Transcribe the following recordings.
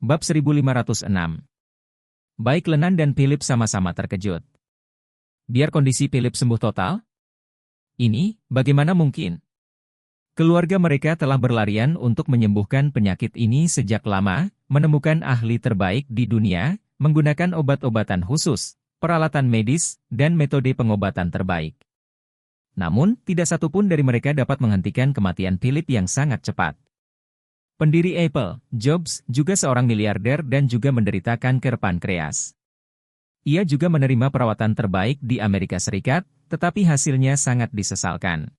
Bab 1506. Baik Lenan dan Philip sama-sama terkejut. Biar kondisi Philip sembuh total? Ini, bagaimana mungkin? Keluarga mereka telah berlarian untuk menyembuhkan penyakit ini sejak lama, menemukan ahli terbaik di dunia, menggunakan obat-obatan khusus, peralatan medis, dan metode pengobatan terbaik. Namun, tidak satupun dari mereka dapat menghentikan kematian Philip yang sangat cepat. Pendiri Apple, Jobs, juga seorang miliarder dan juga menderita kanker pankreas. Ia juga menerima perawatan terbaik di Amerika Serikat, tetapi hasilnya sangat disesalkan.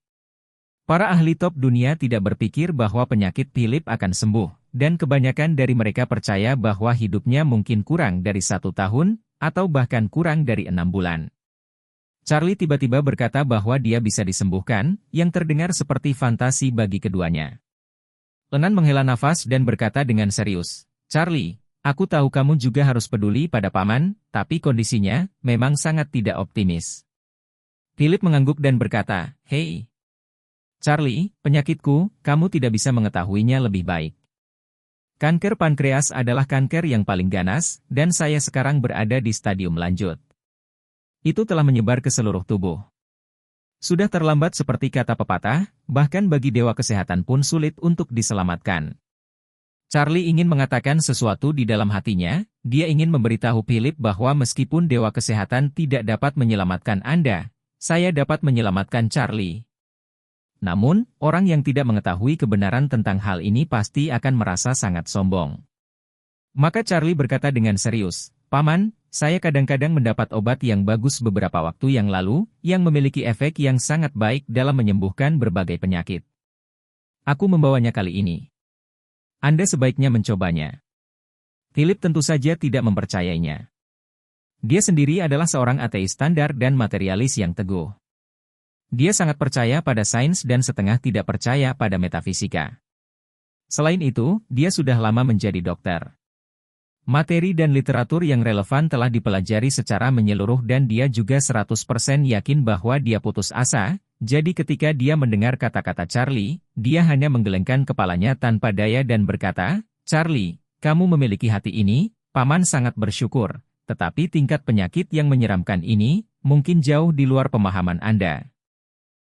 Para ahli top dunia tidak berpikir bahwa penyakit Philip akan sembuh, dan kebanyakan dari mereka percaya bahwa hidupnya mungkin kurang dari 1 tahun, atau bahkan kurang dari 6 bulan. Charlie tiba-tiba berkata bahwa dia bisa disembuhkan, yang terdengar seperti fantasi bagi keduanya. Lenan menghela nafas dan berkata dengan serius, "Charlie, aku tahu kamu juga harus peduli pada paman, tapi kondisinya memang sangat tidak optimis." Philip mengangguk dan berkata, "Hei, Charlie, penyakitku, kamu tidak bisa mengetahuinya lebih baik. Kanker pankreas adalah kanker yang paling ganas, dan saya sekarang berada di stadium lanjut. Itu telah menyebar ke seluruh tubuh. Sudah terlambat seperti kata pepatah, bahkan bagi dewa kesehatan pun sulit untuk diselamatkan." Charlie ingin mengatakan sesuatu di dalam hatinya, dia ingin memberitahu Philip bahwa meskipun dewa kesehatan tidak dapat menyelamatkan Anda, saya dapat menyelamatkan Charlie. Namun, orang yang tidak mengetahui kebenaran tentang hal ini pasti akan merasa sangat sombong. Maka Charlie berkata dengan serius, "Paman, saya kadang-kadang mendapat obat yang bagus beberapa waktu yang lalu, yang memiliki efek yang sangat baik dalam menyembuhkan berbagai penyakit. Aku membawanya kali ini. Anda sebaiknya mencobanya." Philip tentu saja tidak mempercayainya. Dia sendiri adalah seorang ateis standar dan materialis yang teguh. Dia sangat percaya pada sains dan setengah tidak percaya pada metafisika. Selain itu, dia sudah lama menjadi dokter. Materi dan literatur yang relevan telah dipelajari secara menyeluruh dan dia juga 100% yakin bahwa dia putus asa, jadi ketika dia mendengar kata-kata Charlie, dia hanya menggelengkan kepalanya tanpa daya dan berkata, "Charlie, kamu memiliki hati ini, paman sangat bersyukur, tetapi tingkat penyakit yang menyeramkan ini, mungkin jauh di luar pemahaman Anda."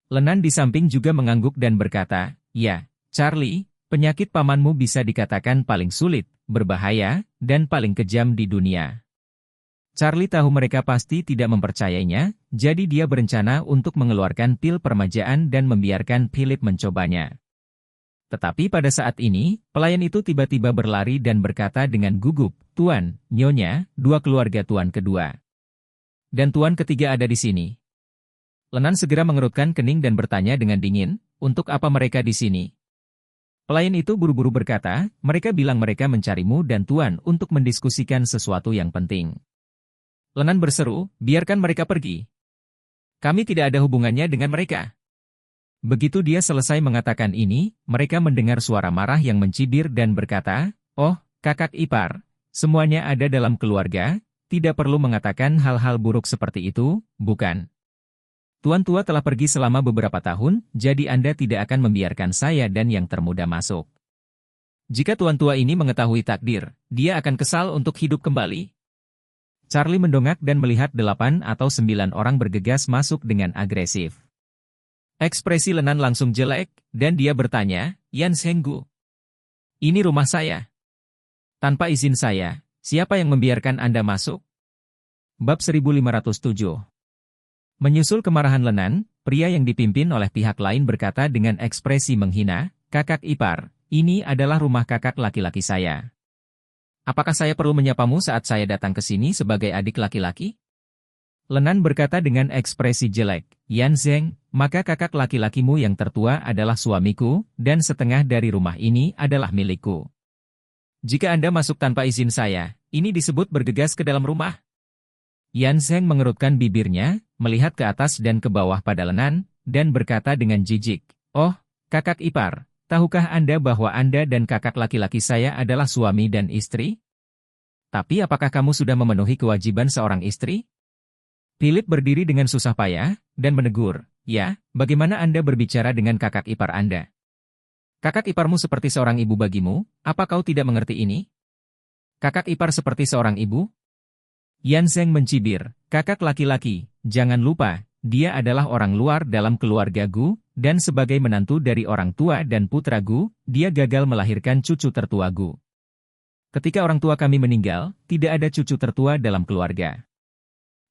Lenan di samping juga mengangguk dan berkata, "Ya, Charlie, penyakit pamanmu bisa dikatakan paling sulit, berbahaya, dan paling kejam di dunia." Charlie tahu mereka pasti tidak mempercayainya, jadi dia berencana untuk mengeluarkan pil permajaan dan membiarkan Philip mencobanya. Tetapi pada saat ini, pelayan itu tiba-tiba berlari dan berkata dengan gugup, "Tuan, Nyonya, 2 keluarga Tuan kedua. Dan Tuan ketiga ada di sini." Lenan segera mengerutkan kening dan bertanya dengan dingin, "Untuk apa mereka di sini?" Pelayan itu buru-buru berkata, "Mereka bilang mereka mencarimu dan Tuan untuk mendiskusikan sesuatu yang penting." Lenan berseru, "Biarkan mereka pergi. Kami tidak ada hubungannya dengan mereka." Begitu dia selesai mengatakan ini, mereka mendengar suara marah yang mencibir dan berkata, "Oh, kakak ipar, semuanya ada dalam keluarga, tidak perlu mengatakan hal-hal buruk seperti itu, bukan? Tuan tua telah pergi selama beberapa tahun, jadi Anda tidak akan membiarkan saya dan yang termuda masuk. Jika tuan tua ini mengetahui takdir, dia akan kesal untuk hidup kembali." Charlie mendongak dan melihat 8 atau 9 orang bergegas masuk dengan agresif. Ekspresi Lenan langsung jelek, dan dia bertanya, "Yan Zhenggu, ini rumah saya. Tanpa izin saya, siapa yang membiarkan Anda masuk?" Bab 1507. Menyusul kemarahan Lenan, pria yang dipimpin oleh pihak lain berkata dengan ekspresi menghina, "Kakak ipar, ini adalah rumah kakak laki-laki saya. Apakah saya perlu menyapamu saat saya datang ke sini sebagai adik laki-laki?" Lenan berkata dengan ekspresi jelek, "Yan Zheng, maka kakak laki-lakimu yang tertua adalah suamiku, dan setengah dari rumah ini adalah milikku. Jika Anda masuk tanpa izin saya, ini disebut bergegas ke dalam rumah." Yan Zheng mengerutkan bibirnya, melihat ke atas dan ke bawah pada Lenan, dan berkata dengan jijik, "Oh, kakak ipar, tahukah Anda bahwa Anda dan kakak laki-laki saya adalah suami dan istri? Tapi apakah kamu sudah memenuhi kewajiban seorang istri?" Philip berdiri dengan susah payah, dan menegur, "Ya, bagaimana Anda berbicara dengan kakak ipar Anda? Kakak iparmu seperti seorang ibu bagimu, apa kau tidak mengerti ini?" Kakak ipar seperti seorang ibu? Yan Zheng mencibir, kakak laki-laki, jangan lupa, dia adalah orang luar dalam keluarga Gu, dan sebagai menantu dari orang tua dan putra Gu, dia gagal melahirkan cucu tertua Gu. Ketika orang tua kami meninggal, tidak ada cucu tertua dalam keluarga.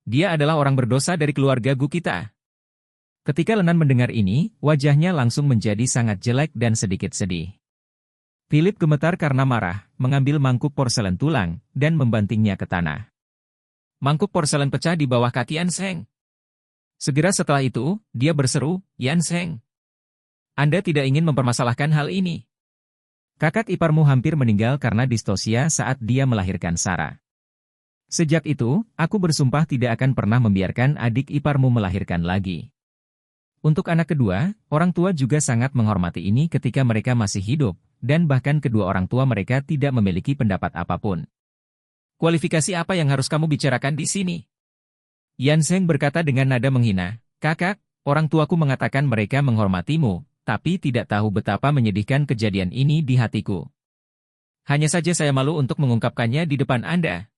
Dia adalah orang berdosa dari keluarga Gu kita. Ketika Lenan mendengar ini, wajahnya langsung menjadi sangat jelek dan sedikit sedih. Philip gemetar karena marah, mengambil mangkuk porselen tulang, dan membantingnya ke tanah. Mangkuk porselen pecah di bawah kaki Yan Zheng. Segera setelah itu, dia berseru, Yan Zheng, Anda tidak ingin mempermasalahkan hal ini. Kakak iparmu hampir meninggal karena distosia saat dia melahirkan Sarah. Sejak itu, aku bersumpah tidak akan pernah membiarkan adik iparmu melahirkan lagi. Untuk anak kedua, orang tua juga sangat menghormati ini ketika mereka masih hidup, dan bahkan kedua orang tua mereka tidak memiliki pendapat apapun. Kualifikasi apa yang harus kamu bicarakan di sini? Yan Zheng berkata dengan nada menghina, kakak, orang tuaku mengatakan mereka menghormatimu, tapi tidak tahu betapa menyedihkan kejadian ini di hatiku. Hanya saja saya malu untuk mengungkapkannya di depan Anda.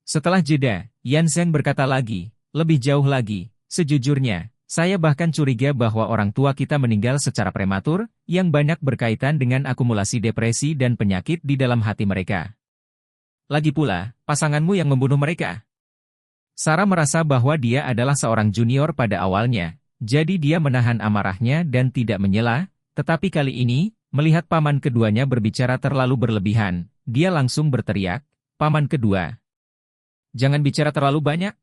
Setelah jeda, Yan Zheng berkata lagi, lebih jauh lagi, sejujurnya, saya bahkan curiga bahwa orang tua kita meninggal secara prematur, yang banyak berkaitan dengan akumulasi depresi dan penyakit di dalam hati mereka. Lagi pula, pasanganmu yang membunuh mereka. Sarah merasa bahwa dia adalah seorang junior pada awalnya, jadi dia menahan amarahnya dan tidak menyela, tetapi kali ini, melihat paman keduanya berbicara terlalu berlebihan, dia langsung berteriak, paman kedua. Jangan bicara terlalu banyak.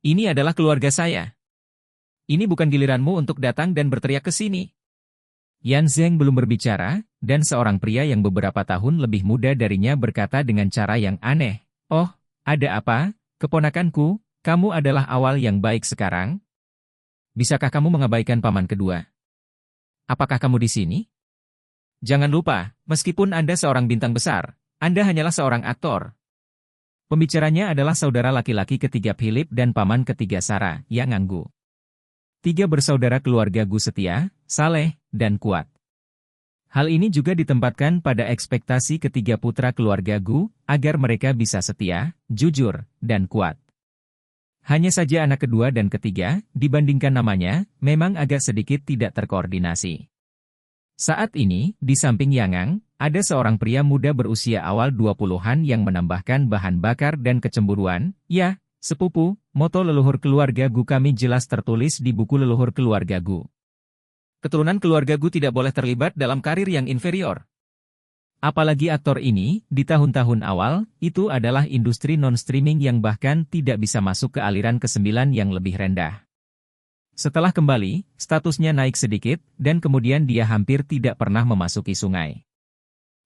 Ini adalah keluarga saya. Ini bukan giliranmu untuk datang dan berteriak ke sini. Yan Zheng belum berbicara, dan seorang pria yang beberapa tahun lebih muda darinya berkata dengan cara yang aneh, oh, ada apa, keponakanku, kamu adalah awal yang baik sekarang? Bisakah kamu mengabaikan paman kedua? Apakah kamu di sini? Jangan lupa, meskipun Anda seorang bintang besar, Anda hanyalah seorang aktor. Pembicaranya adalah saudara laki-laki ketiga Philip dan paman ketiga Sarah, Yang Anggu. Tiga bersaudara keluarga Gu setia, saleh, dan kuat. Hal ini juga ditempatkan pada ekspektasi ketiga putra keluarga Gu, agar mereka bisa setia, jujur, dan kuat. Hanya saja anak kedua dan ketiga, dibandingkan namanya, memang agak sedikit tidak terkoordinasi. Saat ini, di samping Yangang, ada seorang pria muda berusia awal 20-an yang menambahkan bahan bakar dan kecemburuan, ya, sepupu, moto leluhur keluarga Gu kami jelas tertulis di buku leluhur keluarga Gu. Keturunan keluarga Gu tidak boleh terlibat dalam karir yang inferior. Apalagi aktor ini, di tahun-tahun awal, itu adalah industri non-streaming yang bahkan tidak bisa masuk ke aliran ke-9 yang lebih rendah. Setelah kembali, statusnya naik sedikit, dan kemudian dia hampir tidak pernah memasuki sungai.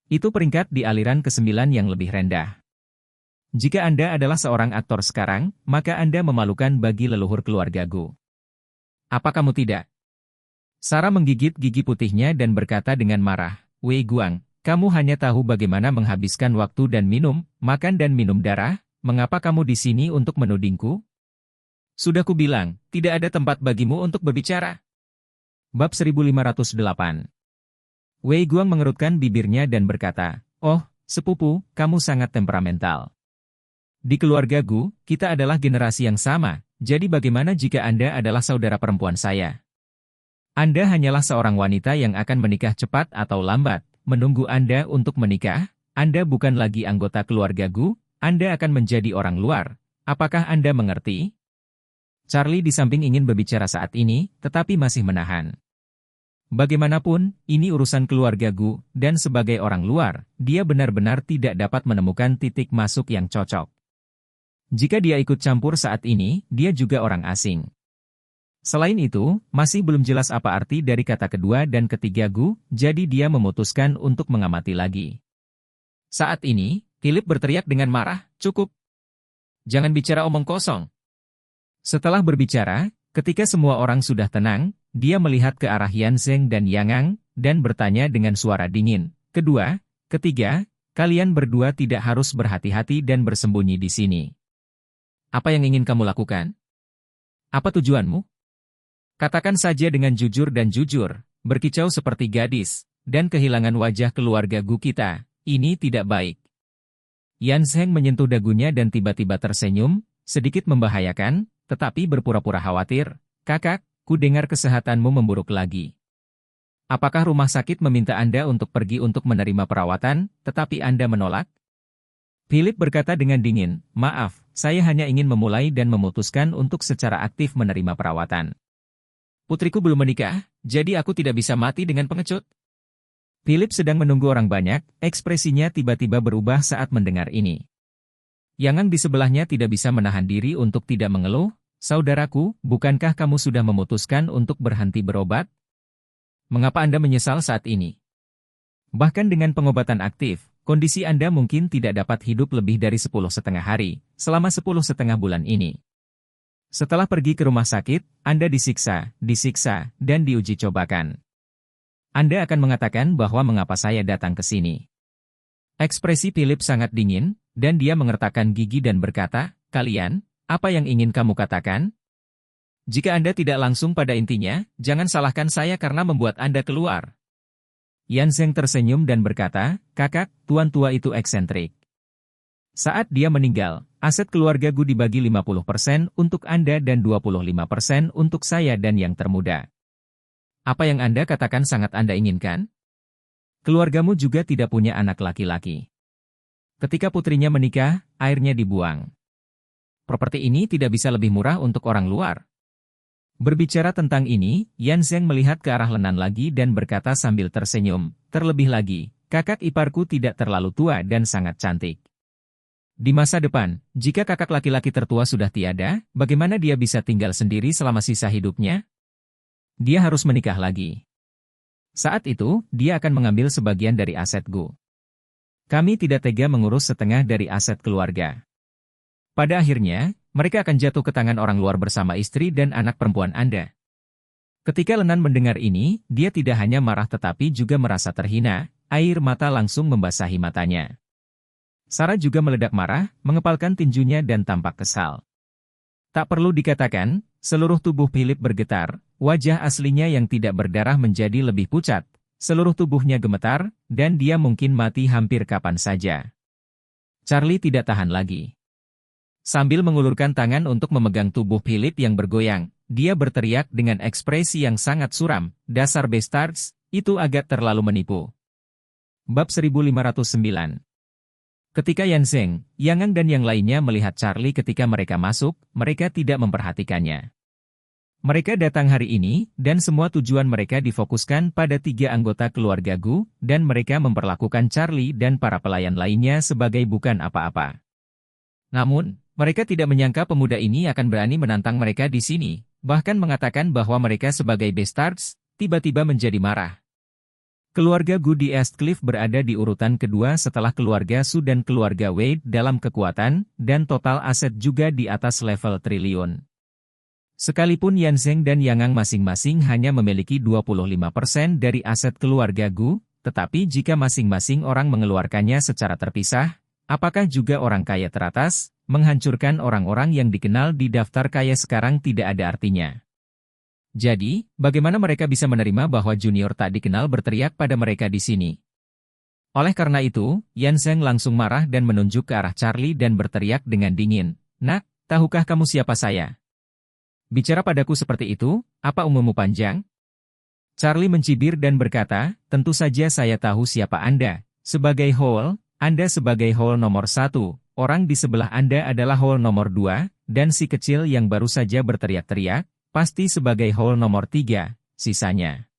Itu peringkat di aliran ke-9 yang lebih rendah. Jika Anda adalah seorang aktor sekarang, maka Anda memalukan bagi leluhur keluarga Gu. Apa kamu tidak? Sarah menggigit gigi putihnya dan berkata dengan marah, Wei Guang, kamu hanya tahu bagaimana menghabiskan waktu dan minum, makan dan minum darah, mengapa kamu di sini untuk menudingku? Sudah kubilang, tidak ada tempat bagimu untuk berbicara. Bab 1508. Wei Guang mengerutkan bibirnya dan berkata, oh, sepupu, kamu sangat temperamental. Di keluarga Gu, kita adalah generasi yang sama, jadi bagaimana jika Anda adalah saudara perempuan saya? Anda hanyalah seorang wanita yang akan menikah cepat atau lambat, menunggu Anda untuk menikah, Anda bukan lagi anggota keluarga Gu, Anda akan menjadi orang luar. Apakah Anda mengerti? Charlie di samping ingin berbicara saat ini, tetapi masih menahan. Bagaimanapun, ini urusan keluarga Gu, dan sebagai orang luar, dia benar-benar tidak dapat menemukan titik masuk yang cocok. Jika dia ikut campur saat ini, dia juga orang asing. Selain itu, masih belum jelas apa arti dari kata kedua dan ketiga Gu, jadi dia memutuskan untuk mengamati lagi. Saat ini, Philip berteriak dengan marah, cukup. Jangan bicara omong kosong. Setelah berbicara, ketika semua orang sudah tenang, dia melihat ke arah Yan Zheng dan Yangang, dan bertanya dengan suara dingin, kedua, ketiga, kalian berdua tidak harus berhati-hati dan bersembunyi di sini. Apa yang ingin kamu lakukan? Apa tujuanmu? Katakan saja dengan jujur dan jujur, berkicau seperti gadis, dan kehilangan wajah keluarga Gu kita, ini tidak baik. Yan Zheng menyentuh dagunya dan tiba-tiba tersenyum, sedikit membahayakan, tetapi berpura-pura khawatir. Kakak, ku dengar kesehatanmu memburuk lagi. Apakah rumah sakit meminta Anda untuk pergi untuk menerima perawatan, tetapi Anda menolak? Philip berkata dengan dingin, maaf, saya hanya ingin memulai dan memutuskan untuk secara aktif menerima perawatan. Putriku belum menikah, jadi aku tidak bisa mati dengan pengecut. Philip sedang menunggu orang banyak, ekspresinya tiba-tiba berubah saat mendengar ini. Yang di sebelahnya tidak bisa menahan diri untuk tidak mengeluh. Saudaraku, bukankah kamu sudah memutuskan untuk berhenti berobat? Mengapa Anda menyesal saat ini? Bahkan dengan pengobatan aktif, kondisi Anda mungkin tidak dapat hidup lebih dari 10,5 hari, selama 10,5 bulan ini. Setelah pergi ke rumah sakit, Anda disiksa, dan diuji cobakan. Anda akan mengatakan bahwa mengapa saya datang ke sini. Ekspresi Philip sangat dingin, dan dia mengertakkan gigi dan berkata, kalian, apa yang ingin kamu katakan? Jika Anda tidak langsung pada intinya, jangan salahkan saya karena membuat Anda keluar. Yan Zheng tersenyum dan berkata, kakak, tuan tua itu eksentrik. Saat dia meninggal, aset keluarga Gu dibagi 50% untuk Anda dan 25% untuk saya dan yang termuda. Apa yang Anda katakan sangat Anda inginkan? Keluargamu juga tidak punya anak laki-laki. Ketika putrinya menikah, airnya dibuang. Properti ini tidak bisa lebih murah untuk orang luar. Berbicara tentang ini, Yan Zheng melihat ke arah Lenan lagi dan berkata sambil tersenyum, terlebih lagi, kakak iparku tidak terlalu tua dan sangat cantik. Di masa depan, jika kakak laki-laki tertua sudah tiada, bagaimana dia bisa tinggal sendiri selama sisa hidupnya? Dia harus menikah lagi. Saat itu, dia akan mengambil sebagian dari aset Gu. Kami tidak tega mengurus setengah dari aset keluarga. Pada akhirnya, mereka akan jatuh ke tangan orang luar bersama istri dan anak perempuan Anda. Ketika Lenan mendengar ini, dia tidak hanya marah tetapi juga merasa terhina, air mata langsung membasahi matanya. Sarah juga meledak marah, mengepalkan tinjunya dan tampak kesal. Tak perlu dikatakan, seluruh tubuh Philip bergetar, wajah aslinya yang tidak berdarah menjadi lebih pucat, seluruh tubuhnya gemetar, dan dia mungkin mati hampir kapan saja. Charlie tidak tahan lagi. Sambil mengulurkan tangan untuk memegang tubuh Philip yang bergoyang, dia berteriak dengan ekspresi yang sangat suram, dasar bastards, itu agak terlalu menipu. Bab 1509. Ketika Yan Zheng, Yang Ang dan yang lainnya melihat Charlie ketika mereka masuk, mereka tidak memperhatikannya. Mereka datang hari ini, dan semua tujuan mereka difokuskan pada 3 anggota keluarga Gu, dan mereka memperlakukan Charlie dan para pelayan lainnya sebagai bukan apa-apa. Namun, mereka tidak menyangka pemuda ini akan berani menantang mereka di sini, bahkan mengatakan bahwa mereka sebagai bastards, tiba-tiba menjadi marah. Keluarga Gu di Eastcliff berada di urutan kedua setelah keluarga Su dan keluarga Wade dalam kekuatan, dan total aset juga di atas level triliun. Sekalipun Yan Zheng dan Yang Ang masing-masing hanya memiliki 25% dari aset keluarga Gu, tetapi jika masing-masing orang mengeluarkannya secara terpisah, apakah juga orang kaya teratas, menghancurkan orang-orang yang dikenal di daftar kaya sekarang tidak ada artinya. Jadi, bagaimana mereka bisa menerima bahwa junior tak dikenal berteriak pada mereka di sini? Oleh karena itu, Yan Zheng langsung marah dan menunjuk ke arah Charlie dan berteriak dengan dingin, "Nak, tahukah kamu siapa saya? Bicara padaku seperti itu, apa umurmu panjang?" Charlie mencibir dan berkata, "Tentu saja saya tahu siapa Anda. Sebagai Hole, Anda sebagai Hole nomor 1, orang di sebelah Anda adalah Hole nomor 2, dan si kecil yang baru saja berteriak-teriak, pasti sebagai Hole nomor 3, sisanya.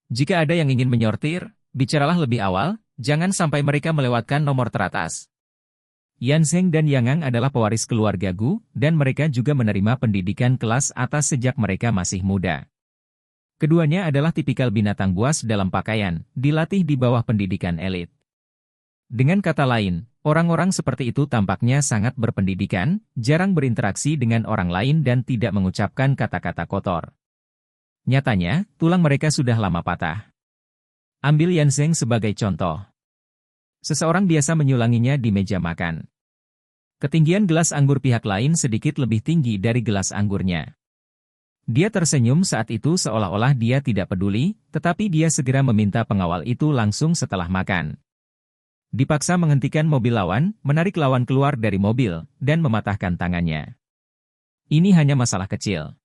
Jika ada yang ingin menyortir, bicaralah lebih awal, jangan sampai mereka melewatkan nomor teratas." Yan Zheng dan Yang Ang adalah pewaris keluarga Gu, dan mereka juga menerima pendidikan kelas atas sejak mereka masih muda. Keduanya adalah tipikal binatang buas dalam pakaian, dilatih di bawah pendidikan elit. Dengan kata lain, orang-orang seperti itu tampaknya sangat berpendidikan, jarang berinteraksi dengan orang lain dan tidak mengucapkan kata-kata kotor. Nyatanya, tulang mereka sudah lama patah. Ambil Yan Zheng sebagai contoh. Seseorang biasa menyulanginya di meja makan. Ketinggian gelas anggur pihak lain sedikit lebih tinggi dari gelas anggurnya. Dia tersenyum saat itu seolah-olah dia tidak peduli, tetapi dia segera meminta pengawal itu langsung setelah makan. Dipaksa menghentikan mobil lawan, menarik lawan keluar dari mobil, dan mematahkan tangannya. Ini hanya masalah kecil.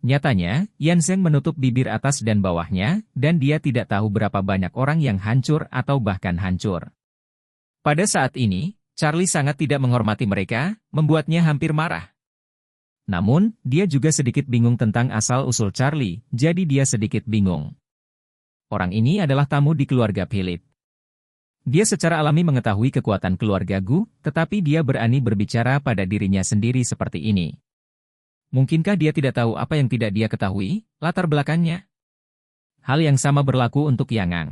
Nyatanya, Yan Zheng menutup bibir atas dan bawahnya, dan dia tidak tahu berapa banyak orang yang hancur atau bahkan hancur. Pada saat ini, Charlie sangat tidak menghormati mereka, membuatnya hampir marah. Namun, dia juga sedikit bingung tentang asal-usul Charlie, jadi dia sedikit bingung. Orang ini adalah tamu di keluarga Philip. Dia secara alami mengetahui kekuatan keluarga Gu, tetapi dia berani berbicara pada dirinya sendiri seperti ini. Mungkinkah dia tidak tahu apa yang tidak dia ketahui, latar belakangnya? Hal yang sama berlaku untuk Yang Ang.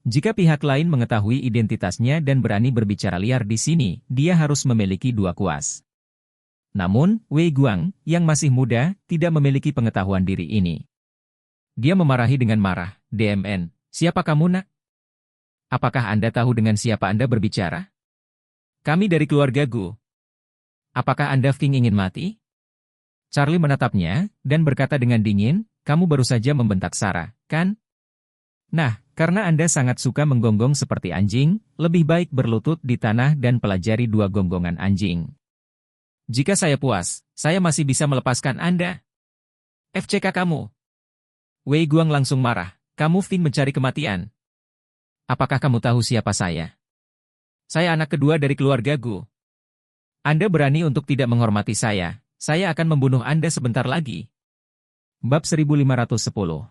Jika pihak lain mengetahui identitasnya dan berani berbicara liar di sini, dia harus memiliki dua kuas. Namun, Wei Guang, yang masih muda, tidak memiliki pengetahuan diri ini. Dia memarahi dengan marah, "DMN, siapa kamu nak? Apakah Anda tahu dengan siapa Anda berbicara? Kami dari keluarga Gu. Apakah Anda ingin mati?" Charlie menatapnya, dan berkata dengan dingin, "Kamu baru saja membentak Sarah, kan? Nah, karena Anda sangat suka menggonggong seperti anjing, lebih baik berlutut di tanah dan pelajari dua gonggongan anjing. Jika saya puas, saya masih bisa melepaskan Anda. FCK kamu." Wei Guang langsung marah, "Kamu ingin mencari kematian? Apakah kamu tahu siapa saya? Saya anak kedua dari keluarga Gu. Anda berani untuk tidak menghormati saya akan membunuh Anda sebentar lagi." Bab 1510.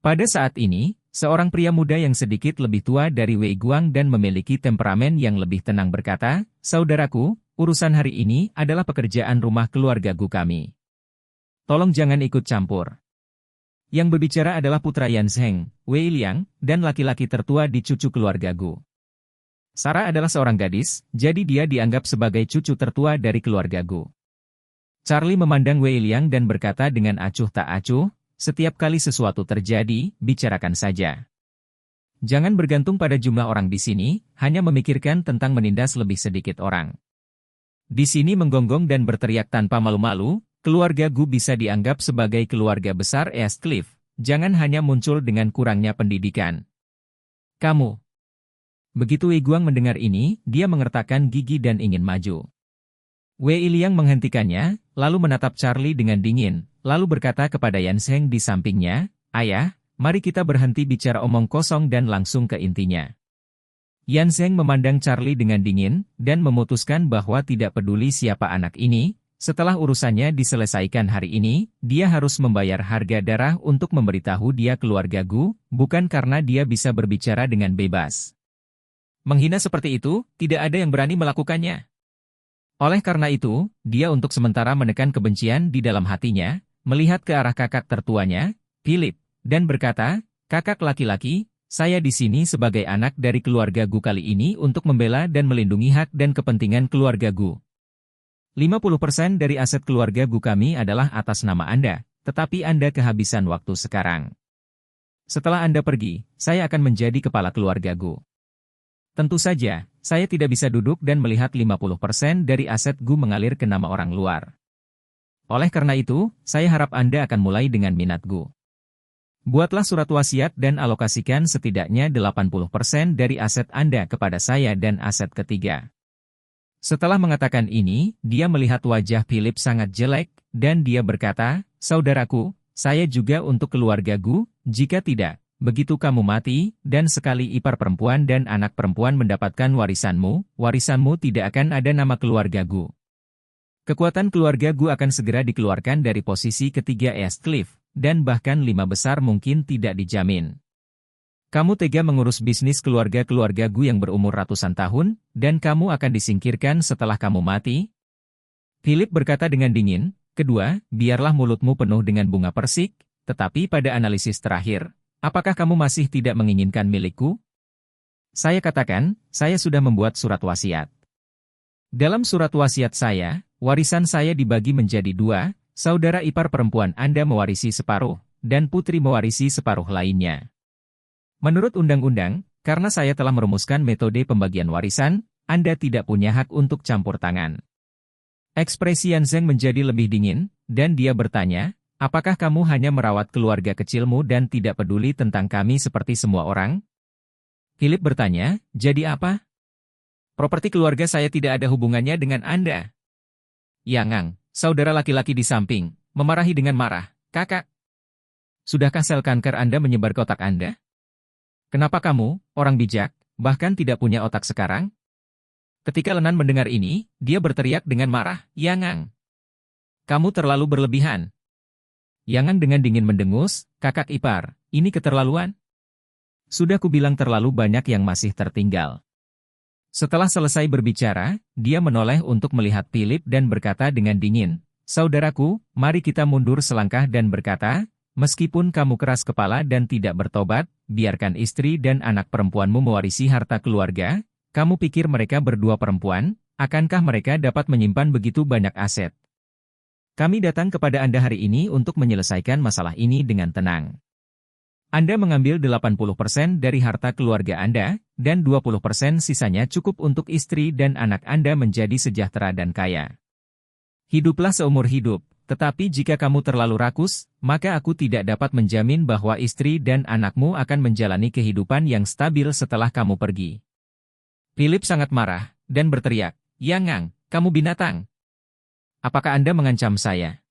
Pada saat ini, seorang pria muda yang sedikit lebih tua dari Wei Guang dan memiliki temperamen yang lebih tenang berkata, "Saudaraku, urusan hari ini adalah pekerjaan rumah keluarga Gu kami. Tolong jangan ikut campur." Yang berbicara adalah putra Yan Zheng, Wei Liang, dan laki-laki tertua di cucu keluarga Gu. Sarah adalah seorang gadis, jadi dia dianggap sebagai cucu tertua dari keluarga Gu. Charlie memandang Wei Liang dan berkata dengan acuh tak acuh, "Setiap kali sesuatu terjadi, bicarakan saja. Jangan bergantung pada jumlah orang di sini, hanya memikirkan tentang menindas lebih sedikit orang. Di sini menggonggong dan berteriak tanpa malu-malu, keluarga Gu bisa dianggap sebagai keluarga besar East Cliff. Jangan hanya muncul dengan kurangnya pendidikan. Kamu." Begitu Wei Guang mendengar ini, dia mengertakkan gigi dan ingin maju. Wei Liang menghentikannya, lalu menatap Charlie dengan dingin, lalu berkata kepada Yan Zheng di sampingnya, "Ayah, mari kita berhenti bicara omong kosong dan langsung ke intinya." Yan Zheng memandang Charlie dengan dingin, dan memutuskan bahwa tidak peduli siapa anak ini, setelah urusannya diselesaikan hari ini, dia harus membayar harga darah untuk memberitahu dia keluarga Gu, bukan karena dia bisa berbicara dengan bebas. Menghina seperti itu, tidak ada yang berani melakukannya. Oleh karena itu, dia untuk sementara menekan kebencian di dalam hatinya, melihat ke arah kakak tertuanya, Philip, dan berkata, "Kakak laki-laki, saya di sini sebagai anak dari keluarga Gu kali ini untuk membela dan melindungi hak dan kepentingan keluarga Gu. 50% dari aset keluarga Gu kami adalah atas nama Anda, tetapi Anda kehabisan waktu sekarang. Setelah Anda pergi, saya akan menjadi kepala keluarga Gu. Tentu saja, saya tidak bisa duduk dan melihat 50% dari aset Gu mengalir ke nama orang luar. Oleh karena itu, saya harap Anda akan mulai dengan minat Gu. Buatlah surat wasiat dan alokasikan setidaknya 80% dari aset Anda kepada saya dan aset ketiga." Setelah mengatakan ini, dia melihat wajah Philip sangat jelek, dan dia berkata, "Saudaraku, saya juga untuk keluarga Gu, jika tidak, begitu kamu mati, dan sekali ipar perempuan dan anak perempuan mendapatkan warisanmu tidak akan ada nama keluarga Gu. Kekuatan keluarga Gu akan segera dikeluarkan dari posisi ketiga East Cliff, dan bahkan 5 besar mungkin tidak dijamin. Kamu tega mengurus bisnis keluarga-keluarga Gu yang berumur ratusan tahun, dan kamu akan disingkirkan setelah kamu mati?" Philip berkata dengan dingin, "Kedua, biarlah mulutmu penuh dengan bunga persik, tetapi pada analisis terakhir, apakah kamu masih tidak menginginkan milikku? Saya katakan, saya sudah membuat surat wasiat. Dalam surat wasiat saya, warisan saya dibagi menjadi 2, saudara ipar perempuan Anda mewarisi separuh, dan putri mewarisi separuh lainnya. Menurut undang-undang, karena saya telah merumuskan metode pembagian warisan, Anda tidak punya hak untuk campur tangan." Ekspresi Yan Zheng menjadi lebih dingin, dan dia bertanya, "Apakah kamu hanya merawat keluarga kecilmu dan tidak peduli tentang kami seperti semua orang? Philip bertanya, jadi apa? Properti keluarga saya tidak ada hubungannya dengan Anda. Yang Ang, saudara laki-laki di samping, memarahi dengan marah. Kakak, sudahkah sel kanker Anda menyebar ke otak Anda? Kenapa kamu, orang bijak, bahkan tidak punya otak sekarang? Ketika Lenan mendengar ini, dia berteriak dengan marah, Yang Ang, kamu terlalu berlebihan. Yang Ang dengan dingin mendengus, kakak ipar, ini keterlaluan. Sudah kubilang terlalu banyak yang masih tertinggal. Setelah selesai berbicara, dia menoleh untuk melihat Philip dan berkata dengan dingin, saudaraku, mari kita mundur selangkah dan berkata, meskipun kamu keras kepala dan tidak bertobat, biarkan istri dan anak perempuanmu mewarisi harta keluarga, kamu pikir mereka berdua perempuan, akankah mereka dapat menyimpan begitu banyak aset? Kami datang kepada Anda hari ini untuk menyelesaikan masalah ini dengan tenang. Anda mengambil 80% dari harta keluarga Anda, dan 20% sisanya cukup untuk istri dan anak Anda menjadi sejahtera dan kaya. Hiduplah seumur hidup, tetapi jika kamu terlalu rakus, maka aku tidak dapat menjamin bahwa istri dan anakmu akan menjalani kehidupan yang stabil setelah kamu pergi. Philip sangat marah, dan berteriak, Yang Ang, kamu binatang. Apakah Anda mengancam saya?